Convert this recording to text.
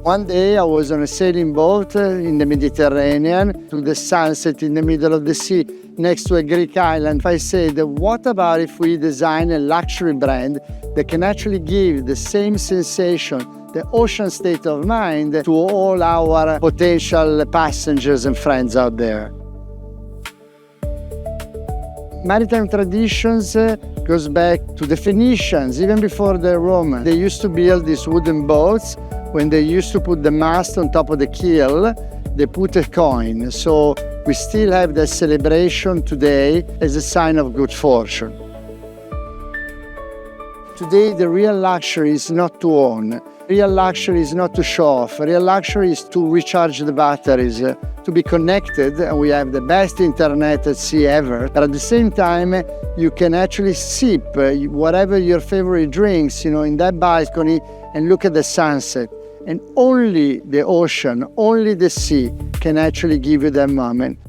One day I was on a sailing boat in the Mediterranean to the sunset in the middle of the sea next to a Greek island. I said, what about if we design a luxury brand that can actually give the same sensation, the ocean state of mind, to all our potential passengers and friends out there? Maritime traditions goes back to the Phoenicians, even before the Romans. They used to build these wooden boats. When they used to put the mast on top of the keel, they put a coin. So we still have that celebration today as a sign of good fortune. Today, the real luxury is not to own. Real luxury is not to show off. Real luxury is to recharge the batteries, to be connected, and we have the best internet at sea ever. But at the same time, you can actually sip whatever your favorite drinks, in that balcony and look at the sunset. And only the ocean, only the sea can actually give you that moment.